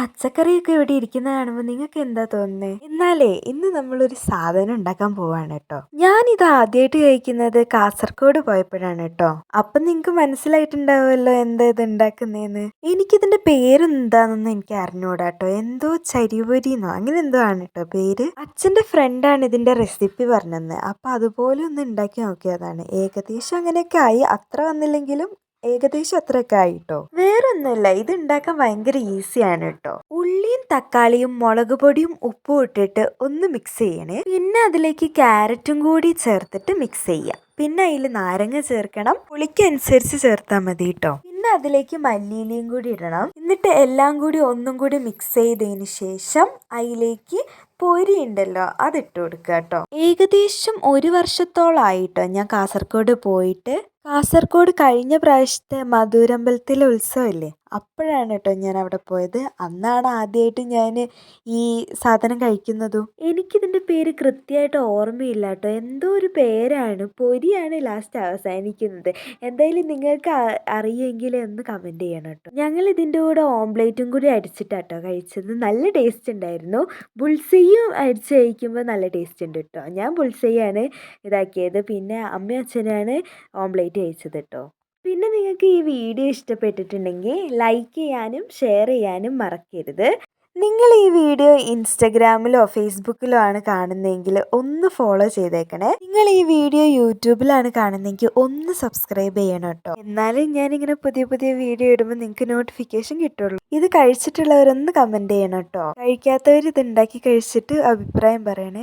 പച്ചക്കറിയൊക്കെ ഇവിടെ ഇരിക്കുന്ന കാണുമ്പോൾ നിങ്ങൾക്ക് എന്താ തോന്നുന്നേ? എന്നാലേ ഇന്ന് നമ്മളൊരു സാധനം ഉണ്ടാക്കാൻ പോവാണ് കേട്ടോ. ഞാനിത് ആദ്യമായിട്ട് കഴിക്കുന്നത് കാസർഗോഡ് പോയപ്പോഴാണ് കേട്ടോ. അപ്പൊ നിങ്ങൾക്ക് മനസ്സിലായിട്ടുണ്ടാവുമല്ലോ എന്താ ഇത് ഉണ്ടാക്കുന്നതെന്ന്. എനിക്കിതിന്റെ പേരെന്താണെന്ന് എനിക്ക് അറിഞ്ഞൂടാ കേട്ടോ. എന്തോ ചരിപൊരിന്നോ അങ്ങനെ എന്തോ ആണ് കേട്ടോ പേര്. അച്ഛന്റെ ഫ്രണ്ടാണ് ഇതിന്റെ റെസിപ്പി പറഞ്ഞത്. അപ്പൊ അതുപോലെ ഒന്ന് ഉണ്ടാക്കി നോക്കിയതാണ്. ഏകദേശം അങ്ങനെയൊക്കെ ആയി, അത്ര വന്നില്ലെങ്കിലും ഏകദേശം അത്രയൊക്കെ ആയിട്ടോ. വേറൊന്നുമില്ല, ഇത് ഉണ്ടാക്കാൻ ഭയങ്കര ഈസിയാണ് കേട്ടോ. ഉള്ളിയും തക്കാളിയും മുളക് പൊടിയും ഉപ്പും ഇട്ടിട്ട് ഒന്ന് മിക്സ് ചെയ്യണേ. പിന്നെ അതിലേക്ക് ക്യാരറ്റും കൂടി ചേർത്തിട്ട് മിക്സ് ചെയ്യാം. പിന്നെ അതിൽ നാരങ്ങ ചേർക്കണം, പുളിക്കനുസരിച്ച് ചേർത്താൽ മതി കേട്ടോ. പിന്നെ അതിലേക്ക് മല്ലിയിലയും കൂടി ഇടണം. എന്നിട്ട് എല്ലാം കൂടി ഒന്നും കൂടി മിക്സ് ചെയ്തതിന് ശേഷം അതിലേക്ക് പൊരി ഉണ്ടല്ലോ അതിട്ട് കൊടുക്കുക കേട്ടോ. ഏകദേശം 1 വർഷത്തോളായിട്ടോ ഞാൻ കാസർഗോഡ് പോയിട്ട്. കാസർഗോഡ് കഴിഞ്ഞ പ്രാവശ്യത്തെ മധുരമ്പലത്തിലെ ഉത്സവമില്ലേ, അപ്പോഴാണ് കേട്ടോ ഞാൻ അവിടെ പോയത്. അന്നാണ് ആദ്യമായിട്ട് ഞാൻ ഈ സാധനം കഴിക്കുന്നതും. എനിക്കിതിൻ്റെ പേര് കൃത്യമായിട്ട് ഓർമ്മയില്ല കേട്ടോ. എന്തോ ഒരു പേരാണ്, പൊരിയാണ് ലാസ്റ്റ് അവസാനിക്കുന്നത്. എന്തായാലും നിങ്ങൾക്ക് അറിയുമെങ്കിൽ ഒന്ന് കമൻറ്റ് ചെയ്യണം കേട്ടോ. ഞങ്ങൾ ഇതിൻ്റെ കൂടെ ഓംപ്ലേറ്റും കൂടി അടിച്ചിട്ടാട്ടോ കഴിച്ചത്. നല്ല ടേസ്റ്റ് ഉണ്ടായിരുന്നു. ബുൾസയും അടിച്ച് കഴിക്കുമ്പോൾ നല്ല ടേസ്റ്റ് ഉണ്ട് കേട്ടോ. ഞാൻ ബുൾസയാണ് ഇതാക്കിയത്, പിന്നെ അമ്മയും അച്ഛനാണ് ഓംപ്ലേറ്റ് കഴിച്ചത് കേട്ടോ. പിന്നെ നിങ്ങൾക്ക് ഈ വീഡിയോ ഇഷ്ടപ്പെട്ടിട്ടുണ്ടെങ്കിൽ ലൈക്ക് ചെയ്യാനും ഷെയർ ചെയ്യാനും മറക്കരുത്. നിങ്ങൾ ഈ വീഡിയോ ഇൻസ്റ്റഗ്രാമിലോ ഫേസ്ബുക്കിലോ ആണ് കാണുന്നതെങ്കിൽ ഒന്ന് ഫോളോ ചെയ്തേക്കണേ. നിങ്ങൾ ഈ വീഡിയോ യൂട്യൂബിലാണ് കാണുന്നതെങ്കിൽ ഒന്ന് സബ്സ്ക്രൈബ് ചെയ്യണം കേട്ടോ. എന്നാലും ഞാനിങ്ങനെ പുതിയ പുതിയ വീഡിയോ ഇടുമ്പോൾ നിങ്ങൾക്ക് നോട്ടിഫിക്കേഷൻ കിട്ടുള്ളൂ. ഇത് കഴിച്ചിട്ടുള്ളവരൊന്ന് കമൻറ്റ് ചെയ്യണം കേട്ടോ. കഴിക്കാത്തവർ ഇത് ഉണ്ടാക്കി കഴിച്ചിട്ട് അഭിപ്രായം പറയണേ.